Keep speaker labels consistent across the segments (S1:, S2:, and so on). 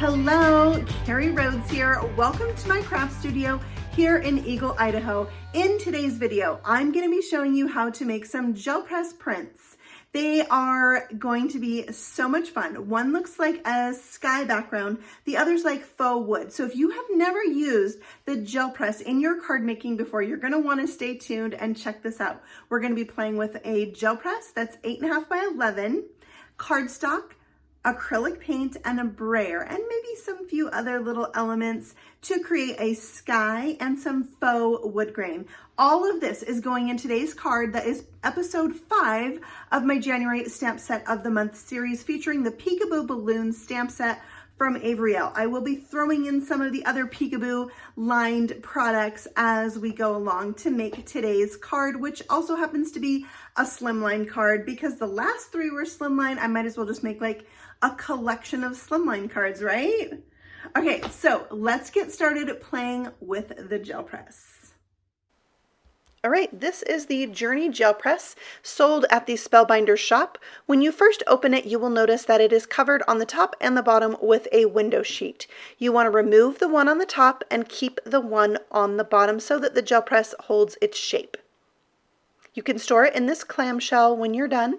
S1: Hello, Carrie Rhoades here. Welcome to my craft studio here in Eagle, Idaho. In today's video, I'm going to be showing you how to make some gel press prints. They are going to be so much fun. One looks like a sky background, the other's like faux wood. So if you have never used the gel press in your card making before, you're going to want to stay tuned and check this out. We're going to be playing with a gel press that's 8.5 by 11, cardstock, acrylic paint, and a brayer, and maybe some few other little elements to create a sky and some faux wood grain. All of this is going in today's card that is episode 5 of my January stamp set of the month series featuring the Peekaboo Balloon stamp set from Avery Elle. I will be throwing in some of the other Peekaboo lined products as we go along to make today's card, which also happens to be a slimline card because the last 3 were slimline. I might as well just make like a collection of slimline cards, right? Okay, so let's get started playing with the gel press. All right, this is the Journey Gel Press sold at the Spellbinder shop. When you first open it, you will notice that it is covered on the top and the bottom with a window sheet. You want to remove the one on the top and keep the one on the bottom so that the gel press holds its shape. You can store it in this clamshell when you're done.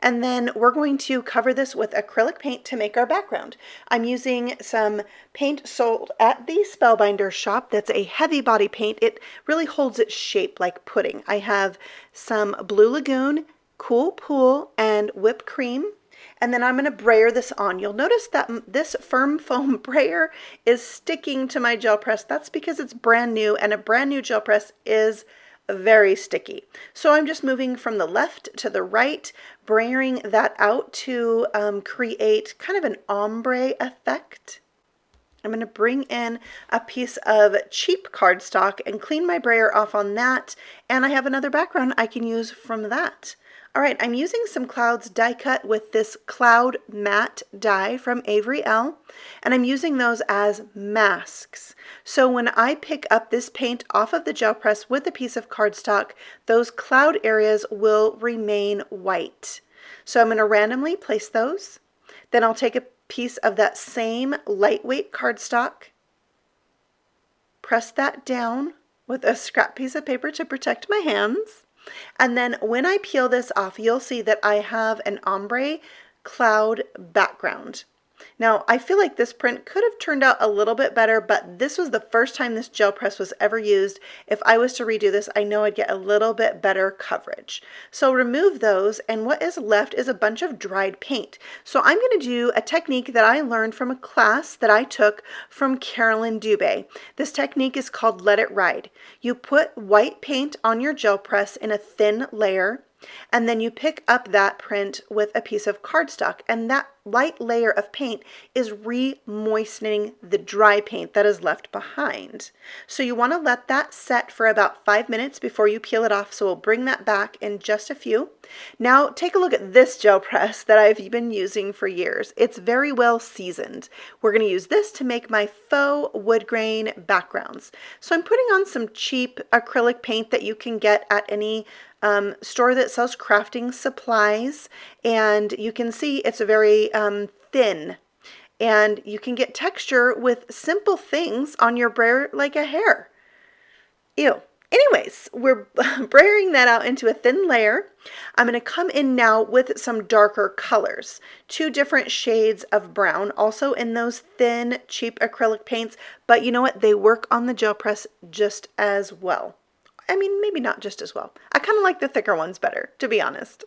S1: And then we're going to cover this with acrylic paint to make our background. I'm using some paint sold at the Spellbinder shop. That's a heavy body paint. It really holds its shape like pudding. I have some Blue Lagoon, Cool Pool, and whipped cream. And then I'm going to brayer this on. You'll notice that this firm foam brayer is sticking to my gel press. That's because it's brand new, and a brand new gel press is very sticky. So I'm just moving from the left to the right, brayering that out to create kind of an ombre effect. I'm going to bring in a piece of cheap cardstock and clean my brayer off on that, and I have another background I can use from that. All right, I'm using some clouds die cut with this cloud matte die from Avery Elle, and I'm using those as masks. So when I pick up this paint off of the gel press with a piece of cardstock, those cloud areas will remain white. So I'm going to randomly place those. Then I'll take a piece of that same lightweight cardstock, press that down with a scrap piece of paper to protect my hands. And then when I peel this off, you'll see that I have an ombre cloud background. Now, I feel like this print could have turned out a little bit better, but this was the first time this gel press was ever used. If I was to redo this, I know I'd get a little bit better coverage. So remove those, and what is left is a bunch of dried paint. So I'm going to do a technique that I learned from a class that I took from Carolyn Dubé. This technique is called Let It Ride. You put white paint on your gel press in a thin layer, and then you pick up that print with a piece of cardstock, and that light layer of paint is re-moistening the dry paint that is left behind. So you want to let that set for about 5 minutes before you peel it off, so we'll bring that back in just a few. Now take a look at this gel press that I've been using for years. It's very well seasoned. We're going to use this to make my faux wood grain backgrounds. So I'm putting on some cheap acrylic paint that you can get at any store that sells crafting supplies, and you can see it's a very thin, and you can get texture with simple things on your brayer like a hair. Ew. Anyways, we're brayering that out into a thin layer. I'm going to come in now with some darker colors, 2 different shades of brown, also in those thin, cheap acrylic paints, but you know what? They work on the gel press just as well. I mean, maybe not just as well. I kind of like the thicker ones better, to be honest.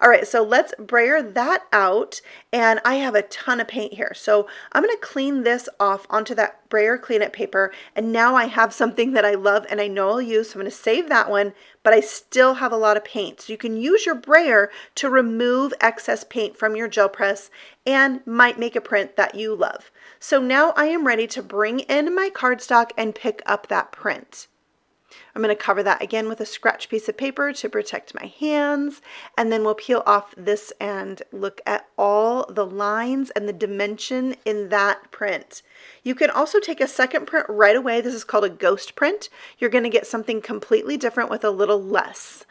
S1: All right, so let's brayer that out, and I have a ton of paint here. So I'm going to clean this off onto that brayer clean-up paper, and now I have something that I love and I know I'll use, so I'm going to save that one, but I still have a lot of paint. So you can use your brayer to remove excess paint from your gel press and might make a print that you love. So now I am ready to bring in my cardstock and pick up that print. I'm going to cover that again with a scratch piece of paper to protect my hands, and then we'll peel off this and look at all the lines and the dimension in that print. You can also take a second print right away. This is called a ghost print. You're going to get something completely different with a little less.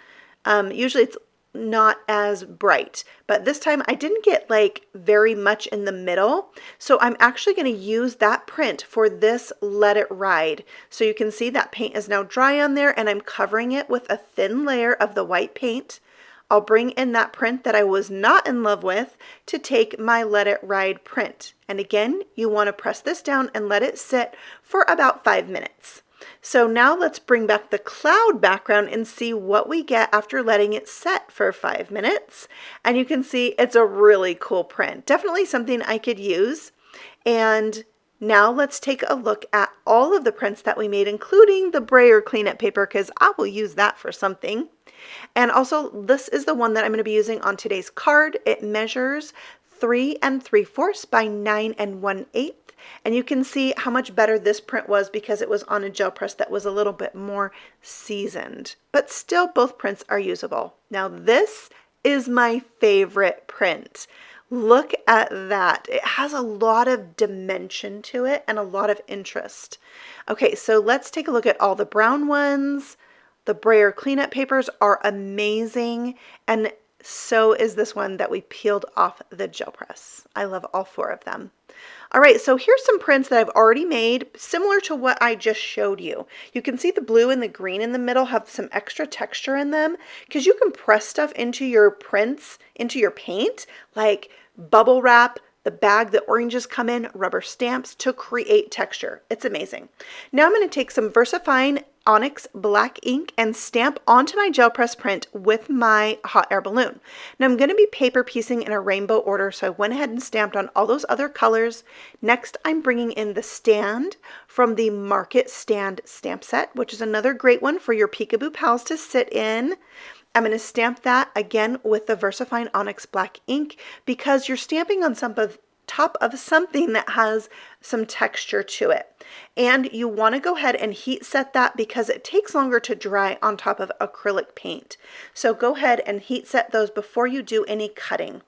S1: Usually it's not as bright, but this time I didn't get like very much in the middle. So I'm actually going to use that print for this Let It Ride. So you can see that paint is now dry on there, and I'm covering it with a thin layer of the white paint. I'll bring in that print that I was not in love with to take my Let It Ride print. And again, you want to press this down and let it sit for about 5 minutes. So now let's bring back the cloud background and see what we get after letting it set for 5 minutes. And you can see it's a really cool print. Definitely something I could use. And now let's take a look at all of the prints that we made, including the Brayer cleanup paper, because I will use that for something. And also, this is the one that I'm going to be using on today's card. It measures 3 3/4 by 9 1/8. And you can see how much better this print was because it was on a gel press that was a little bit more seasoned. But still, both prints are usable. Now, this is my favorite print. Look at that. It has a lot of dimension to it and a lot of interest. Okay, so let's take a look at all the brown ones. The Brayer cleanup papers are amazing, and so is this one that we peeled off the gel press. I love all 4 of them. All right, so here's some prints that I've already made, similar to what I just showed you. You can see the blue and the green in the middle have some extra texture in them because you can press stuff into your prints, into your paint, like bubble wrap, the bag that oranges come in, rubber stamps to create texture. It's amazing. Now I'm going to take some VersaFine Onyx black ink and stamp onto my gel press print with my hot air balloon. Now I'm going to be paper piecing in a rainbow order, so I went ahead and stamped on all those other colors. Next, I'm bringing in the stand from the Market Stand stamp set, which is another great one for your peekaboo pals to sit in. I'm going to stamp that again with the VersaFine Onyx black ink because you're stamping on top of something that has some texture to it. And you want to go ahead and heat set that because it takes longer to dry on top of acrylic paint. So go ahead and heat set those before you do any cutting.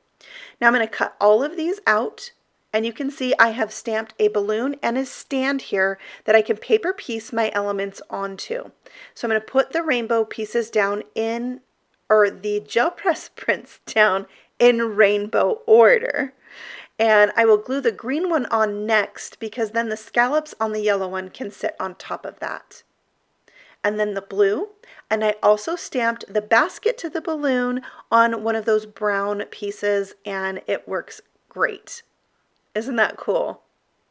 S1: Now I'm going to cut all of these out, and you can see I have stamped a balloon and a stand here that I can paper piece my elements onto. So I'm going to put the rainbow pieces down in, or the gel press prints down in rainbow order. And I will glue the green one on next because then the scallops on the yellow one can sit on top of that. And then the blue. And I also stamped the basket to the balloon on one of those brown pieces, and it works great. Isn't that cool?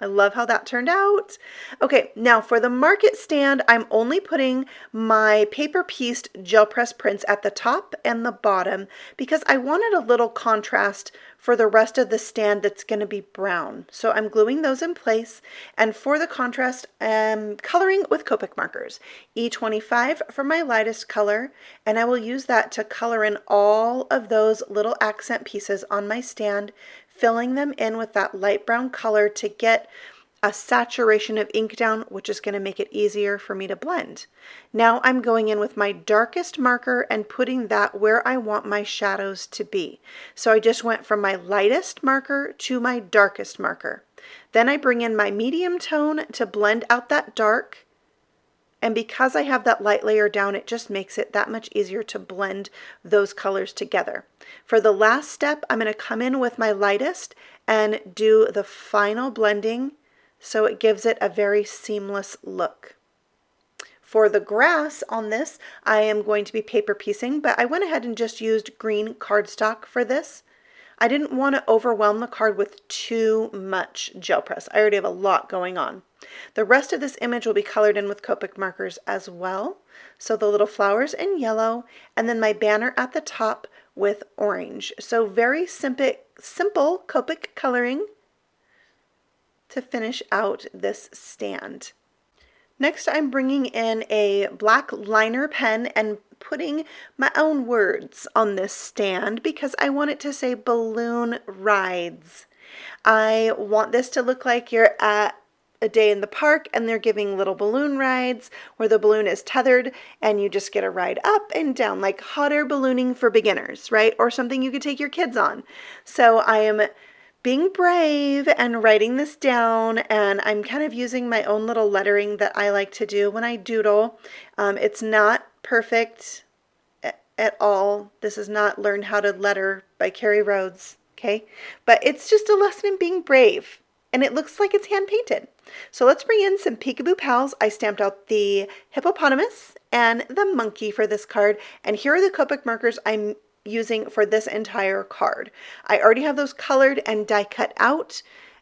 S1: I love how that turned out. Okay, now for the Market Stand, I'm only putting my paper pieced gel press prints at the top and the bottom because I wanted a little contrast for the rest of the stand that's going to be brown. So I'm gluing those in place, and for the contrast, I'm coloring with Copic markers. E25 for my lightest color, and I will use that to color in all of those little accent pieces on my stand, filling them in with that light brown color to get a saturation of ink down, which is going to make it easier for me to blend. Now I'm going in with my darkest marker and putting that where I want my shadows to be. So I just went from my lightest marker to my darkest marker. Then I bring in my medium tone to blend out that dark. And because I have that light layer down, it just makes it that much easier to blend those colors together. For the last step, I'm going to come in with my lightest and do the final blending so it gives it a very seamless look. For the grass on this, I am going to be paper piecing, but I went ahead and just used green cardstock for this. I didn't want to overwhelm the card with too much gel press. I already have a lot going on. The rest of this image will be colored in with Copic markers as well. So the little flowers in yellow, and then my banner at the top with orange. So very simple Copic coloring to finish out this stand. Next, I'm bringing in a black liner pen and putting my own words on this stand because I want it to say Balloon Rides. I want this to look like you're at a day in the park and they're giving little balloon rides where the balloon is tethered and you just get a ride up and down, like hot air ballooning for beginners, right? Or something you could take your kids on. So I am being brave and writing this down, and I'm kind of using my own little lettering that I like to do when I doodle. It's not perfect at all. This is not Learn How to Letter by Carrie Rhoades, okay? But it's just a lesson in being brave, and it looks like it's hand painted. So let's bring in some Peekaboo Pals. I stamped out the hippopotamus and the monkey for this card, and here are the Copic markers I'm using for this entire card. I already have those colored and die cut out,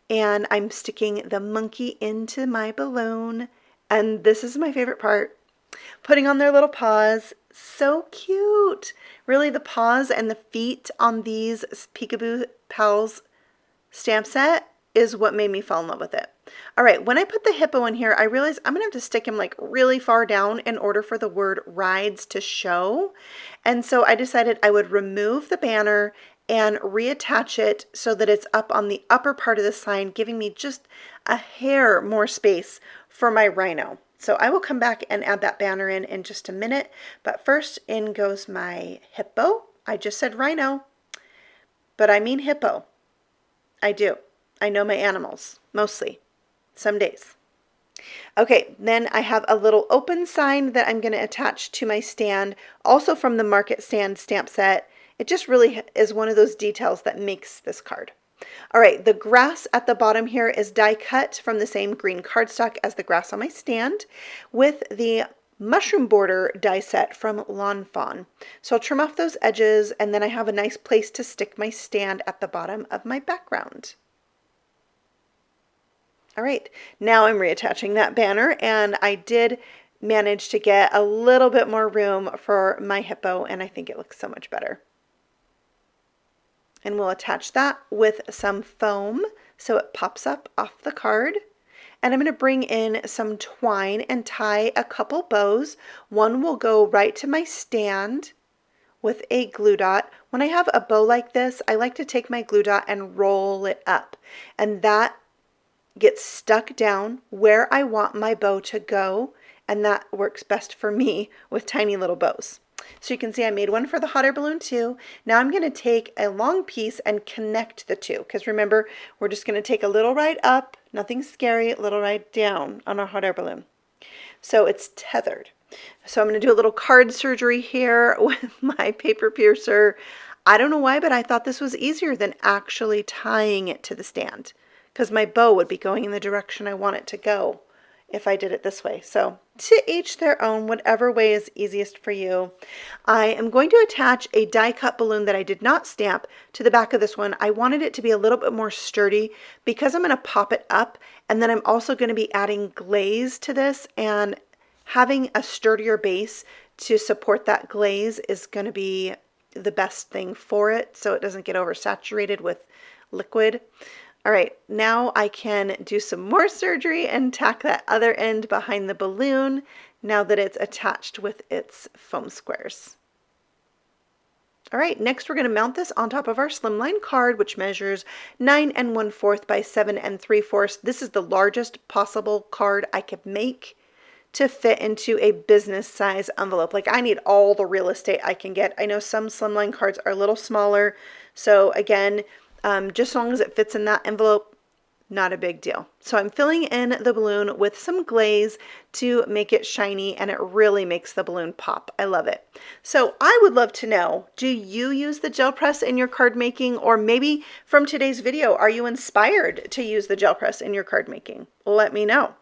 S1: and I'm sticking the monkey into my balloon, and this is my favorite part. Putting on their little paws. So cute. Really, the paws and the feet on these Peekaboo Pals stamp set is what made me fall in love with it. All right, when I put the hippo in here, I realized I'm gonna have to stick him like really far down in order for the word Rhoades to show. And so I decided I would remove the banner and reattach it so that it's up on the upper part of the sign, giving me just a hair more space for my rhino. So I will come back and add that banner in just a minute, but first in goes my hippo. I just said rhino, but I mean hippo. I do. I know my animals, mostly, some days. Okay, then I have a little open sign that I'm going to attach to my stand, also from the Market Stand stamp set. It just really is one of those details that makes this card. All right, the grass at the bottom here is die cut from the same green cardstock as the grass on my stand with the mushroom border die set from Fawn. So I'll trim off those edges, and then I have a nice place to stick my stand at the bottom of my background. All right, now I'm reattaching that banner, and I did manage to get a little bit more room for my hippo, and I think it looks so much better. And we'll attach that with some foam so it pops up off the card. And I'm going to bring in some twine and tie a couple bows. One will go right to my stand with a glue dot. When I have a bow like this, I like to take my glue dot and roll it up. And that gets stuck down where I want my bow to go. And that works best for me with tiny little bows. So you can see I made one for the hot air balloon too. Now I'm going to take a long piece and connect the two, because remember, we're just going to take a little ride up, nothing scary, a little ride down on our hot air balloon. So it's tethered. So I'm going to do a little card surgery here with my paper piercer. I don't know why, but I thought this was easier than actually tying it to the stand, because my bow would be going in the direction I want it to go if I did it this way. So to each their own, whatever way is easiest for you. I am going to attach a die cut balloon that I did not stamp to the back of this one. I wanted it to be a little bit more sturdy because I'm going to pop it up, and then I'm also going to be adding glaze to this, and having a sturdier base to support that glaze is going to be the best thing for it so it doesn't get oversaturated with liquid. All right, now I can do some more surgery and tack that other end behind the balloon now that it's attached with its foam squares. All right, next we're going to mount this on top of our slimline card, which measures 9 1/4 by 7 3/4. This is the largest possible card I could make to fit into a business size envelope. Like, I need all the real estate I can get. I know some slimline cards are a little smaller, so again, just as long as it fits in that envelope, not a big deal. So I'm filling in the balloon with some glaze to make it shiny, and it really makes the balloon pop. I love it. So I would love to know, do you use the gel press in your card making? Or maybe from today's video, are you inspired to use the gel press in your card making? Let me know.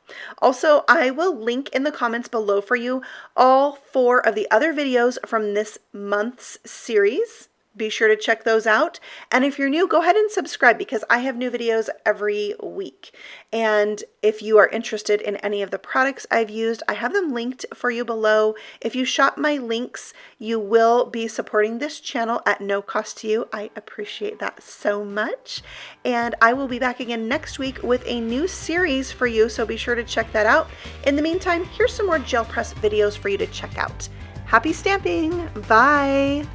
S1: Also, I will link in the comments below for you all 4 of the other videos from this month's series. Be sure to check those out. And if you're new, go ahead and subscribe, because I have new videos every week. And if you are interested in any of the products I've used, I have them linked for you below. If you shop my links, you will be supporting this channel at no cost to you. I appreciate that so much. And I will be back again next week with a new series for you, so be sure to check that out. In the meantime, here's some more gel press videos for you to check out. Happy stamping! Bye!